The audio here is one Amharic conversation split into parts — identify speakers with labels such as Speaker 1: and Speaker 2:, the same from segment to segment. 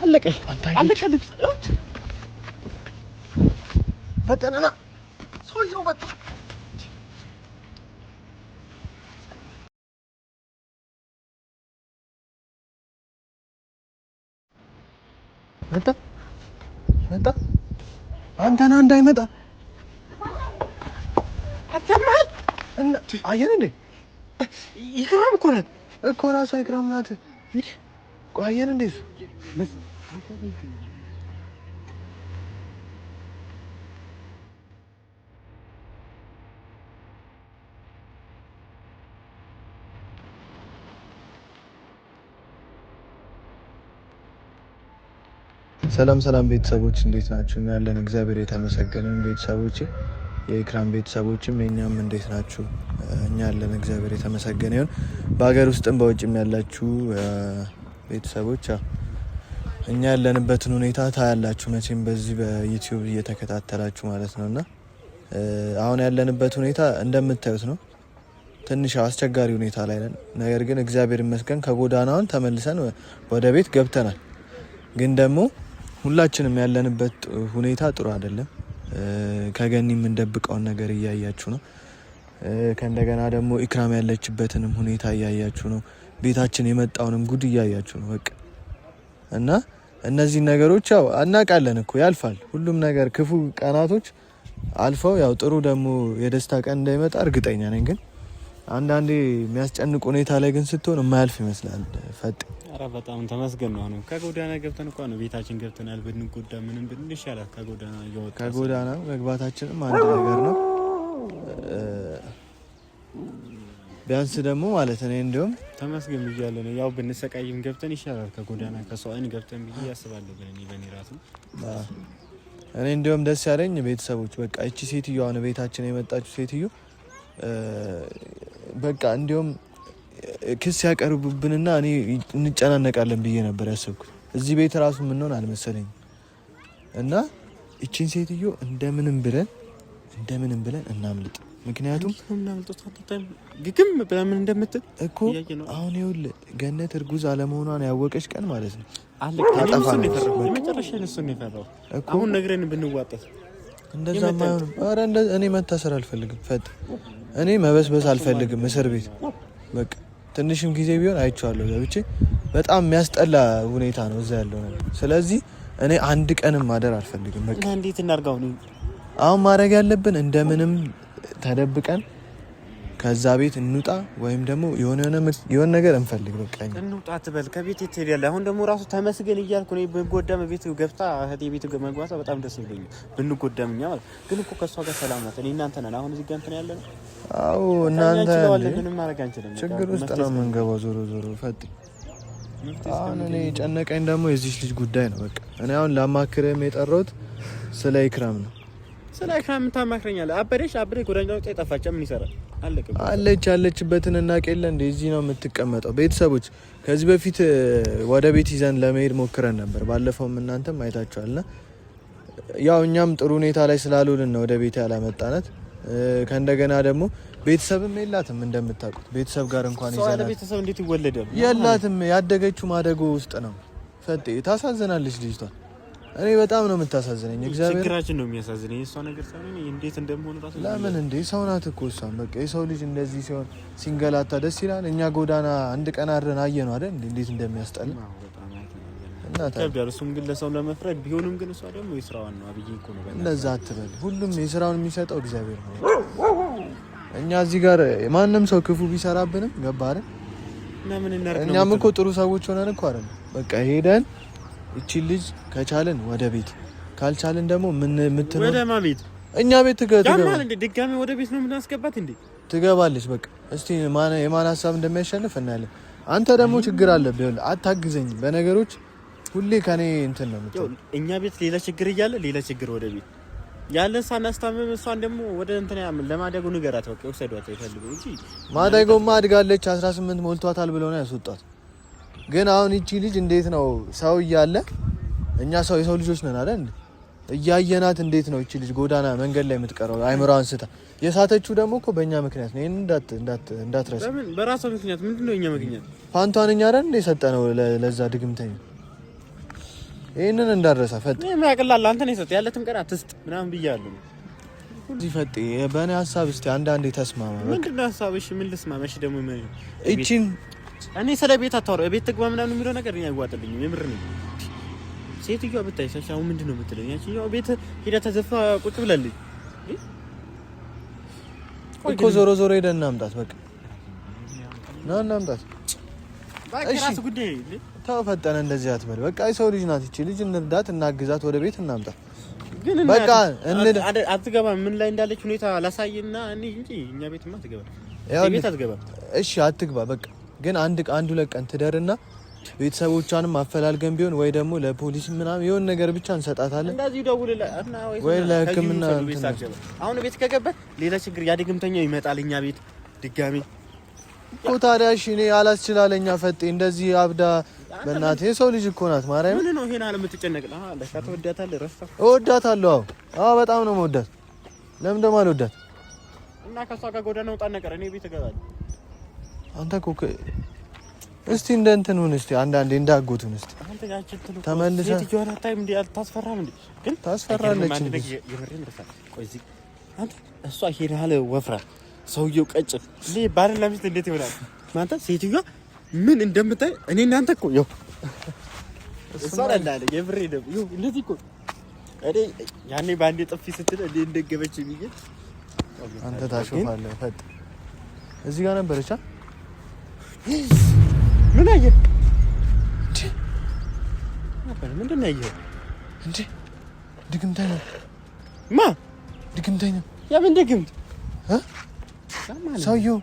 Speaker 1: አለቀ ፈጠነና ሰውየው መጣ አንተና እንዳይመጣ አትማል እና አየን እንዴ ይክራም እኮ ናት እኮ ራሷ ይክራም ናት ቆየን እንዴ ሰላም ቤተሰቦች እንዴት ናችሁ? ያለን እግዚአብሔር የተመሰገነ ቤተሰቦች የኢክራም ቤተሰቦችም የኛም እንዴት ናችሁ? እኛ ያለን እግዚአብሔር የተመሰገነ ይሁን። በሀገር ውስጥም በውጭም ያላችሁ ቤተሰቦች እኛ ያለንበትን ሁኔታ ታያላችሁ መቼም በዚህ በዩቲዩብ እየተከታተላችሁ ማለት ነውና አሁን ያለንበት ሁኔታ እንደምታዩት ነው። ትንሽ አስቸጋሪ ሁኔታ ላይ ነን። ነገር ግን እግዚአብሔር ይመስገን ከጎዳናውን ተመልሰን ወደ ቤት ገብተናል። ግን ደግሞ ሁላችንም ያለንበት ሁኔታ ጥሩ አይደለም። ከገኒ የምንደብቀውን ነገር እያያችሁ ነው። ከእንደገና ደግሞ ኢክራም ያለችበትንም ሁኔታ እያያችሁ ነው። ቤታችን የመጣውንም ጉድ እያያችሁ ነው። በቃ እና እነዚህ ነገሮች ያው እናውቃለን እኮ ያልፋል። ሁሉም ነገር ክፉ ቀናቶች አልፈው ያው ጥሩ ደግሞ የደስታ ቀን እንዳይመጣ እርግጠኛ ነኝ። ግን አንዳንዴ የሚያስጨንቅ ሁኔታ ላይ ግን ስትሆን የማያልፍ ይመስላል። ፈጥ
Speaker 2: አረ በጣም ተመስገን ነው። አሁን ከጎዳና ገብተን እንኳን ነው ቤታችን ገብተናል። ብንጎዳ ምንም ብን ይሻላል ከጎዳና እየወጣ
Speaker 1: ከጎዳና መግባታችንም አንድ ነገር ነው። ቢያንስ ደግሞ ማለት ነው እንደውም
Speaker 2: ተመስገን ብያለሁ ነው። ያው ብንሰቃይም ገብተን ይሻላል ከጎዳና ከሰው አይን ገብተን ብዬ ያስባለሁ። በእኔ ራሱ
Speaker 1: እኔ እንደውም ደስ ያለኝ ቤተሰቦች በቃ እቺ ሴትዮ አሁን ቤታችን የመጣችው ሴትዮ በቃ እንደውም ክስ ያቀርቡብንና እኔ እንጨናነቃለን ብዬ ነበር ያሰብኩት። እዚህ ቤት ራሱ ምንሆን አልመሰለኝ እና እቺን ሴትዮ እንደምንም ብለን እናምልጥ። ምክንያቱም
Speaker 2: ግግም በምን እንደምትል
Speaker 1: እኮ አሁን ይኸውልህ ገነት እርጉዝ አለመሆኗን ያወቀች ቀን ማለት ነው
Speaker 2: አሁን ነግረን ብንዋጣት
Speaker 1: እንደዛ ማይሆንም። ኧረ እኔ መታሰር አልፈልግም። እኔ መበስበስ አልፈልግም እስር ቤት። በቃ ትንሽም ጊዜ ቢሆን አይቼዋለሁ ገብቼ። በጣም የሚያስጠላ ሁኔታ ነው እዛ ያለው ነገር። ስለዚህ እኔ አንድ ቀንም ማደር አልፈልግም። በቃ
Speaker 2: እንዴት እናርጋው ነው
Speaker 1: አሁን ማድረግ ያለብን? እንደምንም ተደብቀን ከዛ ቤት እንውጣ፣ ወይም ደግሞ የሆነ ነገር እንፈልግ። በቃ
Speaker 2: እንውጣ አትበል። ከቤት ትሄዳለህ። አሁን ደግሞ ራሱ ተመስገን እያልኩ ነው። ብንጎዳም ቤት ገብታ እህቴ ቤት መግባቷ በጣም ደስ ብሎኛል። ብንጎዳም እኛ ማለት ግን እኮ ከሷ ጋር ሰላም ናት። እኔ እናንተ ነን አሁን እዚህ ጋር እንትን ያለ ነው።
Speaker 1: አዎ እናንተ
Speaker 2: ምንም ማድረግ አንችልም።
Speaker 1: ችግር ውስጥ ነው የምንገባው ዞሮ ፈጥ። አሁን እኔ ጨነቀኝ ደግሞ የዚህ ልጅ ጉዳይ ነው። በቃ እኔ አሁን ላማክርህም የጠራሁት ስለ ኢክራም ነው።
Speaker 2: ስለ ኢክራም ታማክረኛለህ? አበደ ጎዳናው ላይ ጠፋች። ምን ይሰራል?
Speaker 1: ያለችበትን እናውቅ የለ እንደ እዚህ ነው የምትቀመጠው። ቤተሰቦች ከዚህ በፊት ወደ ቤት ይዘን ለመሄድ ሞክረን ነበር። ባለፈውም እናንተም አይታችኋልና ያው እኛም ጥሩ ሁኔታ ላይ ስላልሆንን ነው ወደ ቤት ያላመጣናት። ከእንደገና ደግሞ ቤተሰብም የላትም እንደምታውቁት። ቤተሰብ ጋር እንኳን ይዘናል።
Speaker 2: ቤተሰብ እንዴት ይወለዳል?
Speaker 1: የላትም። ያደገችው ማደጎ ውስጥ ነው። ፈጤ ታሳዝናለች ልጅቷ። እኔ በጣም ነው የምታሳዝነኝ። እግዚአብሔር
Speaker 2: ችግራችን ነው የሚያሳዝነኝ። እሷ ነገር ሳይሆን እንዴት እንደምሆን ራሱ
Speaker 1: ለምን እንዴ ሰው ናት እኮ እሷም። በቃ የሰው ልጅ እንደዚህ ሲሆን ሲንገላታ ደስ ይላል። እኛ ጎዳና አንድ ቀን አድረን አየነው አይደል እንዴት እንደሚያስጠላ እና ታዲያ
Speaker 2: እሱም ግን ለሰው ለመፍረድ ቢሆንም ግን እሷ ደግሞ የስራዋን ነው አብይ እኮ ነው።
Speaker 1: እንደዛ አትበል። ሁሉም የስራውን የሚሰጠው እግዚአብሔር ነው። እኛ እዚህ ጋር ማንም ሰው ክፉ ቢሰራብንም ገባ አይደል? እኛም እኮ ጥሩ ሰዎች ሆነን እኮ አይደል? በቃ ሄደን እቺ ልጅ ከቻለን ወደ ቤት ካልቻለን ደግሞ ምን ምትነው
Speaker 2: ወደ ማቤት
Speaker 1: እኛ ቤት ትገባለች
Speaker 2: እንዴ? ድጋሚ ወደ ቤት ነው የምናስገባት እንዴ?
Speaker 1: ትገባለች። በቃ እስቲ የማን ሀሳብ እንደሚያሸንፍ እናያለን። አንተ ደግሞ ችግር አለብህ፣ አታግዘኝ በነገሮች ሁሌ ከኔ እንትን ነው የምትለው።
Speaker 2: እኛ ቤት ሌላ ችግር እያለ ሌላ ችግር ወደ ቤት ያለ ሳናስታምም እሷን ደግሞ ወደ እንትን ለማደጉ ንገራት። በቃ ወሰዷት ይፈልጉ እንጂ
Speaker 1: ማደጎማ አድጋለች 18 ሞልቷታል ብለው ነው ያስወጣት። ግን አሁን እቺ ልጅ እንዴት ነው ሰው እያለ እኛ የሰው ልጆች ነን አይደል? እያየናት እንዴት ነው እቺ ልጅ ጎዳና መንገድ ላይ የምትቀረው? አይምሯን ስታ የሳተችው ደግሞ እኮ በእኛ ምክንያት ነው። ይሄን እንዳትረሳ።
Speaker 2: ለምን በራሷ ምክንያት? ምንድነው እኛ ምክንያት?
Speaker 1: ፋንቷን እኛ አይደል እንደ ሰጠነው ለዛ ድግምተኛ። ይሄንን እንዳረሳ ፈጥ
Speaker 2: ምን ያቀላል አንተ ነው ሰጥ ያለትን ቀን አትስጥ ምናምን ብያለሁ።
Speaker 1: እዚህ ፈጥ በእኔ ሐሳብ እስቲ አንዳንዴ ተስማማ።
Speaker 2: ምንድነው ሐሳብሽ? ምን ልስማማሽ ደግሞ ምን
Speaker 1: እቺን
Speaker 2: እኔ ስለ ቤት አታወራ ቤት ትግባ ምናምን የሚለው ነገር እኛ አይዋጥልኝም። የምር ነው ሴትዮዋ ብታይ ሳሻው ምንድነው የምትለኝ? ያቺኛው ቤት ሄዳ ተዘፋ ቁጭ ብላለች
Speaker 1: እኮ ዞሮ ዞሮ ሄደን እናምጣት በቃ ና እናምጣት።
Speaker 2: እሺ ራስ ጉዳይ
Speaker 1: ተፈጠነ እንደዚህ አትበል። በቃ የሰው ልጅ ናት እቺ ልጅ እንርዳት፣ እናግዛት፣ ወደ ቤት እናምጣት።
Speaker 2: ግን
Speaker 1: በቃ
Speaker 2: አትገባ ምን ላይ እንዳለች ሁኔታ ላሳይና እኔ እንጂ እኛ ቤትማ አትገባ ቤት አትገባ።
Speaker 1: እሺ አትግባ በቃ ግን አንድ ሁለት ቀን ትደርና ቤተሰቦቿንም አፈላልገን ቢሆን ወይ ደግሞ ለፖሊስ ምናምን የሆነ ነገር ብቻ እንሰጣታለን።
Speaker 2: እንደዚህ ደውልላትና
Speaker 1: ወይ ለሕክምና
Speaker 2: አሁን ቤት ከገባ ሌላ ችግር ያድግምተኛው ይመጣል እኛ ቤት ድጋሚ
Speaker 1: እኮ። ታዲያ እሺ እኔ አላስችላለኛ ፈጤ እንደዚህ አብዳ በእናትህ የሰው ልጅ እኮ ናት። ማርያም
Speaker 2: ምን ነው ይሄን አለም ትጨነቅላ? ለካ ተወዳታለህ። ረስታ
Speaker 1: እወዳታለሁ። አዎ በጣም ነው የምወዳት። ለምን ደግሞ አልወዳት?
Speaker 2: እና ከሷ ጋር ጎዳና ወጣን ነገር እኔ ቤት እገባለሁ።
Speaker 1: አንተ እኮ እስቲ እንደ እንትን ሁን እስቲ አንዳንዴ እንዳጎቱን እስቲ
Speaker 2: አንተ ያችልቱ
Speaker 1: ተመልሰህ
Speaker 2: የትጆራ ታይም እንዴ አታስፈራም እንዴ? ግን
Speaker 1: ታስፈራለች እንዴ?
Speaker 2: የምሬን ረሳ። ቆይ እዚህ አንተ እሷ ሄዳለ ወፍራ ሰውየው ቀጭን እኔ ባል ለምስት እንዴት ይሆናል? ማንተ ሴትዮዋ ምን እንደምታይ እኔ እናንተ እኮ ይው እሷ አላለ የምሬን ነው ይው እንደዚህ እኮ እኔ ያኔ ባንዴ ጥፊ ስትል እንዴ እንደገበች ቢዬ
Speaker 1: አንተ ታሾፋለህ። ፈጥ እዚህ ጋር ነበረች።
Speaker 2: ምን አየህ ምንድን ነው ያየኸው
Speaker 1: እንዴ? ድግምተኛ
Speaker 2: ማ
Speaker 1: ድግምተኛ
Speaker 2: ያ ምን ድግምት
Speaker 1: ሰውዬው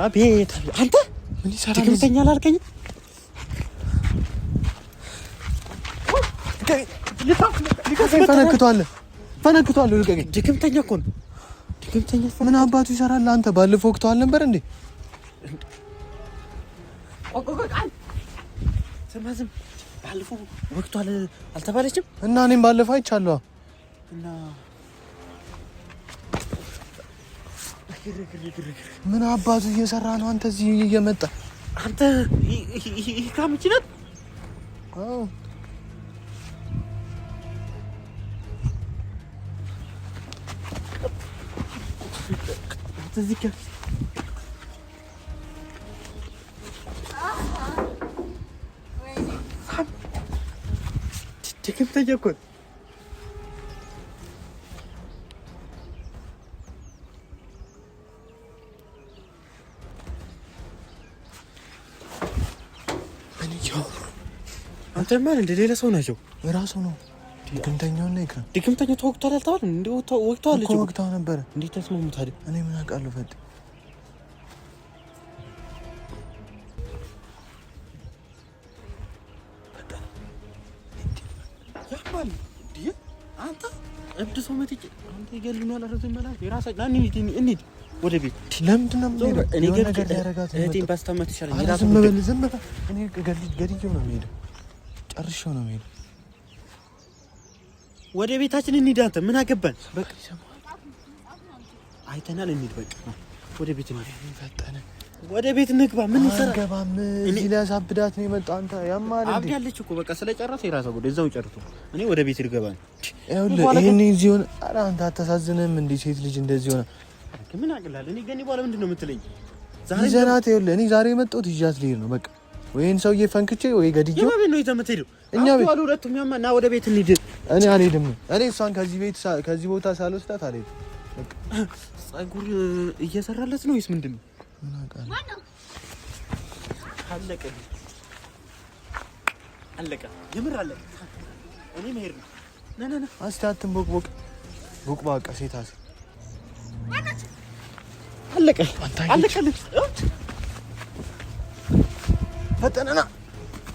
Speaker 2: አቤት አንተ
Speaker 1: ምን ይሰራል?
Speaker 2: ድግምተኛ አላልከኝ?
Speaker 1: ፈነክቷል ልቀቀኝ።
Speaker 2: ድግምተኛ እኮ ነው ድግምተኛ።
Speaker 1: ምን አባቱ ይሰራል? አንተ ባለፈው ወቅቷል ነበር እንዴ?
Speaker 2: ዝም ባለፈው ወቅቷል አልተባለችም?
Speaker 1: እና እኔም ባለፈው አይቻለሁ።
Speaker 2: እና
Speaker 1: ምን አባቱ እየሰራ ነው? አንተ እዚህ እየመጣ
Speaker 2: አንተ ይሄ ካምችነት
Speaker 1: አዎ
Speaker 2: ተዝከ ድግምተኛ እኮ አንተ ማን እንደ ሌላ ሰው ናቸው?
Speaker 1: ራሱ ነው ድግምተኛውና ይክራም።
Speaker 2: ድግምተኛው ተወቅቷል አልተባለም? እንዴ ወቅቷል ልጅ
Speaker 1: ወቅቷ ነበር።
Speaker 2: እንዴት ተስማሙ ታዲያ?
Speaker 1: እኔ ምን አውቃለሁ? ፈጥ
Speaker 2: ያማል እንዴ አንተ እብድ ሰው መጥቼ አንተ ይገሉናል። አረዘም ማለት የራሳችን እንሂድ ወደ ቤት።
Speaker 1: ለምንድን ነው የምንሄደው?
Speaker 2: እኔ
Speaker 1: የሆነ ነገር ሊያደርጋት ነው።
Speaker 2: እህቴን ባስተመት ይሻላል።
Speaker 1: ዝም በል። እኔ ገድዬው ነው የምሄደው። ጨርሼው ነው የምሄደው።
Speaker 2: ወደ ቤታችን እንሂድ። አንተ ምን አገባን? በቃ አይተናል። እንሂድ በቃ ወደ ቤት እንሂድ።
Speaker 1: ፈጠነ
Speaker 2: ወደ ቤት እንግባ። ምን ይሰራል?
Speaker 1: አንገባም። እዚህ ሊያሳብዳት ነው የመጣው። አንተ ያማል እንዴ?
Speaker 2: አብዳለች እኮ በቃ ስለጨረሰ የራሷ ጉዳይ እዛው ጨርቶ እኔ ወደ ቤት ልገባ ነው።
Speaker 1: ይሄን እዚህ ሆነ። ኧረ አንተ አታሳዝንም እንዴ? ሴት ልጅ እንደዚህ ሆነ
Speaker 2: ምን አቅላል? እኔ ገኒ በኋላ ምንድን ነው የምትለኝ?
Speaker 1: ዛሬ ዘናት ይኸውልህ፣ እኔ ዛሬ የመጣሁት ይዣት ልሄድ ነው በቃ። ወይን ሰውዬ ፈንክቼ ወይ ገድዬው
Speaker 2: የማን ቤት ነው ይዘህ የምትሄደው?
Speaker 1: እኛ ቤት
Speaker 2: አሉ ሁለቱም ያማ እና ወደ ቤት እንሂድ።
Speaker 1: እኔ አልሄድም። እኔ እሷን ከዚህ ቦታ ሳልወስዳት አልሄድም በቃ።
Speaker 2: ፀጉር እየሰራለት ነው ወይስ ምንድን ነው?
Speaker 1: ምን አውቃለሁ?
Speaker 2: አለቀ። የምር አለቀ። እኔ መሄድ ነው። ና
Speaker 1: እስኪ አትንቦቅቦቅ። ቦቅባቃ ሴት
Speaker 2: አለቀ።
Speaker 1: ፈጠነና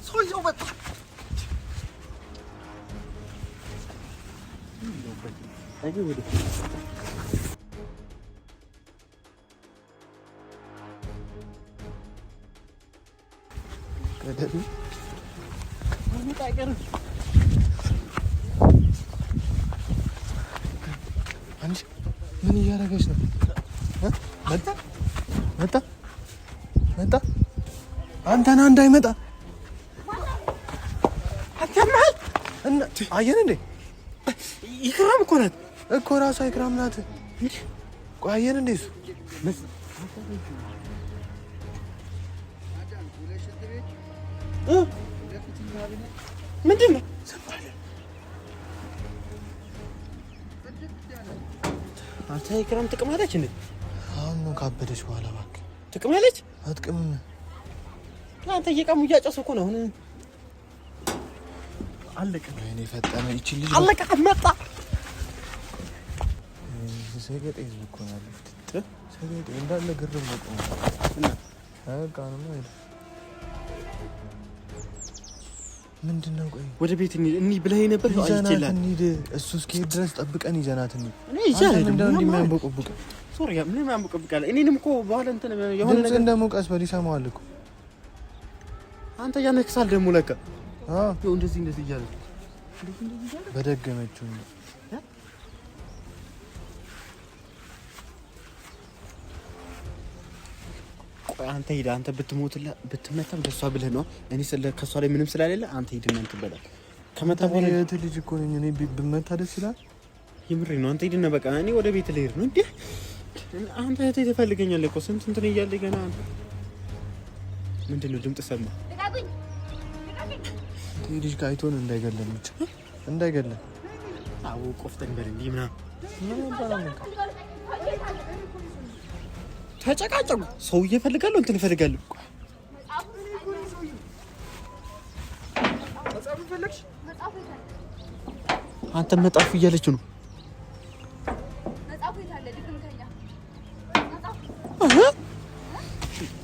Speaker 2: ሰውዬው መጣ።
Speaker 1: ምን እያደረገች ነው? መጣ አንተና እንዳይመጣ
Speaker 2: አትማል
Speaker 1: እና አየን እንዴ
Speaker 2: ኢክራም እኮ ናት
Speaker 1: እኮ ራሷ ኢክራም ናት። ቆይ አየን እንዴ እሱ
Speaker 2: ምንድን ነው? አንተ ኢክራም ጥቅም አለች እንዴ?
Speaker 1: አሁን ነው ካበደች በኋላ እባክህ
Speaker 2: ጥቅም አለች።
Speaker 1: አትቅምም።
Speaker 2: አንተ እየቀሙ እያጨሱ እኮ ነው አሁን። አለቀ።
Speaker 1: እኔ ፈጠነ እቺ ልጅ
Speaker 2: አለቀ። መጣ
Speaker 1: ሰገጤ እኮ ነው ሰገጤ እንዳለ ግርም ነው እና አቃንም አይደል ምንድነው? ቆይ
Speaker 2: ወደ ቤት እንሂድ ብለህ ነበር።
Speaker 1: ይዘናት እንሂድ። እሱ እስኪሄድ ድረስ ጠብቀን ይዘናት እንሂድ። እኔ ይዘናት እንደሚያንበቁብቅ
Speaker 2: ሶሪ ምን ያንበቁብቃል? እኔንም እኮ በኋላ እንትን የሆነ ነገር
Speaker 1: እንደሞቀስ በል ይሰማዋል እኮ
Speaker 2: አንተ ያነክሳል ደግሞ ለካ
Speaker 1: አዎ
Speaker 2: እንደዚህ እያለ
Speaker 1: በደገመችው
Speaker 2: ቆይ አንተ ሂድ። አንተ ብትሞትላ ብትመታም ለሷ ብለህ ነው። እኔ ከሷ ላይ ምንም ስላሌለ አንተ ሂድና እንትን በላት። ከመታ በኋላ
Speaker 1: የት ልጅ እኮ ነኝ እኔ ብመታ ደስ ይላል።
Speaker 2: የምሬን ነው። አንተ ሂድና በቃ እኔ ወደ ቤት ልሄድ ነው እንዴ። አንተ እህቴ ትፈልገኛለህ እኮ ስንት እንትን እያለ ገና ምንድነው ድምጽ ሰማ።
Speaker 1: ይሄ ልጅ ካይቶን እንዳይገለን ብቻ እንዳይገለን።
Speaker 2: አዎ ቆፍጠን በል እንዴ ምናምን ተጨቃጨቁ። ሰው እየፈልጋለሁ እንትን እፈልጋለሁ። አንተ መጣፍ እያለች ነው።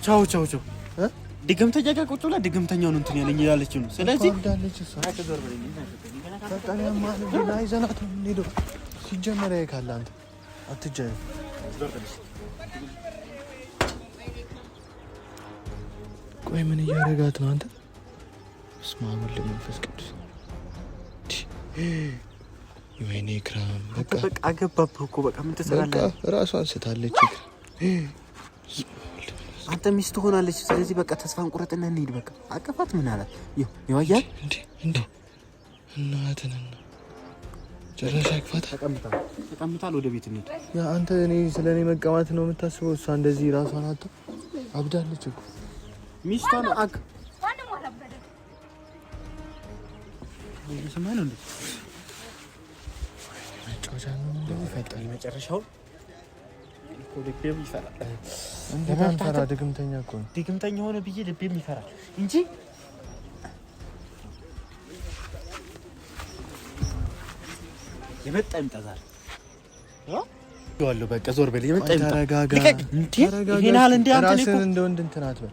Speaker 2: ቻው ቻው ቻው ድግምተኛ ጋር ቁጭ ብላ ድግምተኛውን እንትን ያለኝ እያለች ነው። ስለዚህ
Speaker 1: ሲጀመር ካለ አንተ አትጀምር። ቆይ ምን እያደረጋት ነው አንተ? በስመ አብ ወወልድ ወመንፈስ ቅዱስ። ወይኔ ኢክራም በቃ
Speaker 2: አገባብህ እኮ በቃ ምን ትሰራለህ?
Speaker 1: ራሷን ስታለች።
Speaker 2: አንተ ሚስት ሆናለች። ስለዚህ በቃ ተስፋን ቁረጥና እንሂድ በቃ። አቀፋት ምን አላት? ይዋያል
Speaker 1: እንዴ እናትንና ጨረሻ አቅፋት
Speaker 2: ተቀምጣል። ወደ ቤት እንሂድ።
Speaker 1: ያ አንተ እኔ ስለኔ መቀማት ነው የምታስበው? እሷ እንደዚህ ራሷን አታ አብዳለች እኮ
Speaker 2: ሚስቷን አክ ሰማይ ነው እንዴ?
Speaker 1: መጫወቻ ነው እንደዚህ ፈጣን
Speaker 2: መጨረሻው እኮ ልቤም ይፈራል።
Speaker 1: እንዴት አንፈራ? ድግምተኛ እኮ ነው።
Speaker 2: ድግምተኛ ሆነ ብዬ ልቤም ይፈራል እንጂ የመጣ ይምጣዛል ይዋለው በቃ ዞር በል። የመጣ ይምጣ።
Speaker 1: ተረጋጋ።
Speaker 2: ይሄን አለ እንዴ? አንተ
Speaker 1: ራስን እንደ ወንድ እንትን አትበል።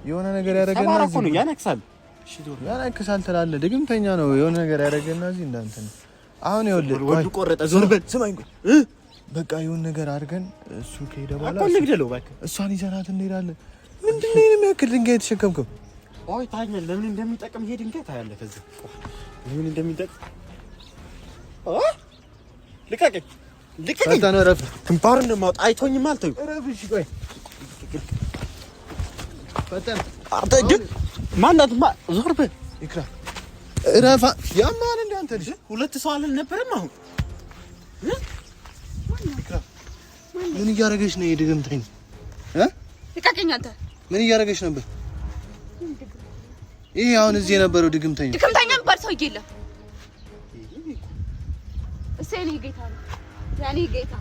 Speaker 1: የሆነ ነገር ያደረገና
Speaker 2: እዚህ ነው ያነክሳል። እሺ ዞር
Speaker 1: ያነክሳል ትላለህ። ድግምተኛ ነው። የሆነ ነገር ያደረገና እዚህ እንዳንተ ነው። አሁን ይኸውልህ
Speaker 2: ወዱ ቆረጠ። ዞር በል።
Speaker 1: ስማኝ በቃ የሆነ ነገር አድርገን እሱ ከሄደ በኋላ
Speaker 2: አቆ ንግደለው በቃ።
Speaker 1: እሷን ይዘናት እንሄዳለን። ምንድነው የሚያክል ድንጋይ የተሸከምከው?
Speaker 2: ኦይ ታኛል። ለምን እንደሚጠቅም ይሄ ድንጋይ ታያለህ። ከዚህ ለምን እንደሚጠቅም ልቀቀኝ፣ ልቀቀኝ።
Speaker 1: ፈጣን ረፍ።
Speaker 2: ግንባሩን ነው የማወጣው። አይቶኝም አልተውም።
Speaker 1: ረፍ። እሺ ቆይ ፈጣን
Speaker 2: አንተ ግን ማናት ዞር በል።
Speaker 1: ኢክራ ረፋ ያማል እንደ አንተ ልጅ
Speaker 2: ሁለት ሰው አልነበረም አሁን
Speaker 1: ምን እያደረገች ነው? የድግምተኛ
Speaker 3: ልቀቀኝ። አንተ
Speaker 1: ምን እያደረገች ነበር? ይሄ አሁን እዚህ የነበረው ድግምተኛ
Speaker 3: የሚባል ሰው የለም። እሱ የኔ ጌታ ነው። የኔ ጌታ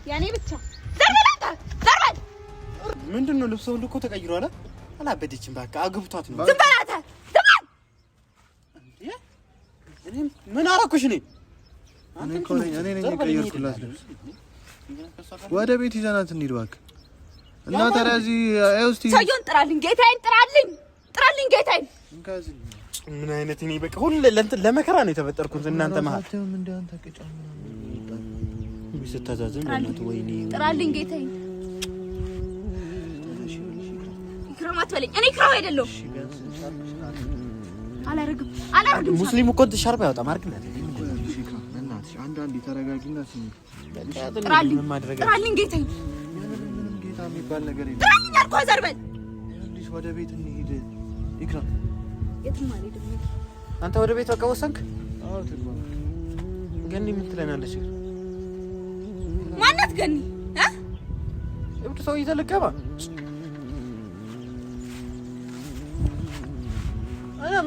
Speaker 3: የኔ ብቻ። ዘርበል አንተ ዘርበል።
Speaker 2: ምንድነው? ልብሱ ሁሉ እኮ ተቀይሯል። አላበደችም በቃ አግብቷት ነው።
Speaker 3: ዝም በል አንተ ዝም በል።
Speaker 2: እኔ ምን አደረኩሽ? እኔ
Speaker 1: ነኝ የቀየርኩላት ልብስ። ወደ ቤት ይዘናት እንሂድ እባክህ። እና ታዲያ እዚህ አይውስቲ
Speaker 3: ሰውዬውን ጥራልኝ፣ ጌታዬን ጥራልኝ፣ ጥራልኝ ጌታዬን።
Speaker 2: ምን አይነት እኔ በቃ ሁሉ ለመከራ ነው የተፈጠርኩት እናንተ መሀል።
Speaker 1: እንደ አንተ ቅጫም
Speaker 2: ምናምን ስታዛዝን እናንተ ወይኔ
Speaker 3: ጥራልኝ ጌታዬን። ኢክራም አትበለኝ። እኔ ኢክራም አይደለሁም። አላረግም።
Speaker 2: ሙስሊም እኮ ሻርባ ያወጣም አርግላት።
Speaker 1: አንዳንዴ ተረጋጊና ስሚ።
Speaker 3: ጥራልኝ ጌታዬን።
Speaker 1: ጌታ የሚባል ነገር የለም።
Speaker 3: ጥራልኝ አልኩህ። ዘርበል
Speaker 1: ወደ ቤት እንሂድ። ኢክራም
Speaker 3: የትም አልሄድም።
Speaker 2: አንተ ወደ ቤት በቃ ወሰንክ?
Speaker 1: አዎ ትግባ።
Speaker 2: ገኒ ምን ትለናለች?
Speaker 3: ማናት ገኒ?
Speaker 2: እብድ ሰው ይተለቀባ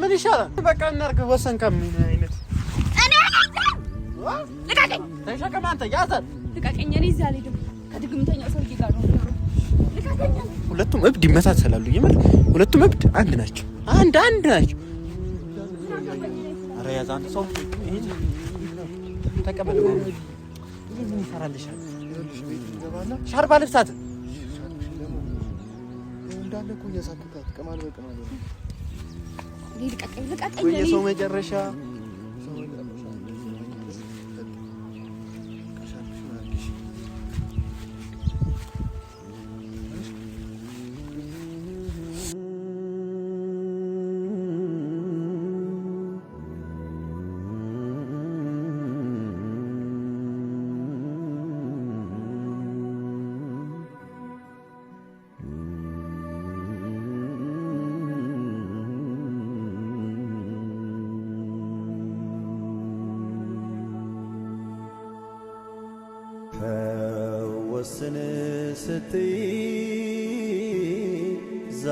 Speaker 2: ምን ይሻላል? በቃ እናርግ። ወሰንካ ምን አይነት
Speaker 3: እኔ ልቀቀኝ!
Speaker 2: ተሸከም አንተ ያዛል።
Speaker 3: ልቀቀኝ! እኔ እዚህ አልሄድም። ከድግምተኛው ሰውዬ ጋር ነው። ልቀቀኝ!
Speaker 2: ሁለቱም እብድ ይመሳሰላሉ። የምር ሁለቱም እብድ አንድ ናቸው። አንድ ናቸው። ኧረ ያዝ አንተ ሰው ተቀበል። ምን ይሰራልሻል? ሻርባ ልብሳት
Speaker 1: እንዳለ እኮ እያሳክካት ቅማል በቅማል ነው።
Speaker 3: ልቀቀኝ! ልቀቀኝ!
Speaker 2: የሰው መጨረሻ
Speaker 4: ወስን ስትይ ዛ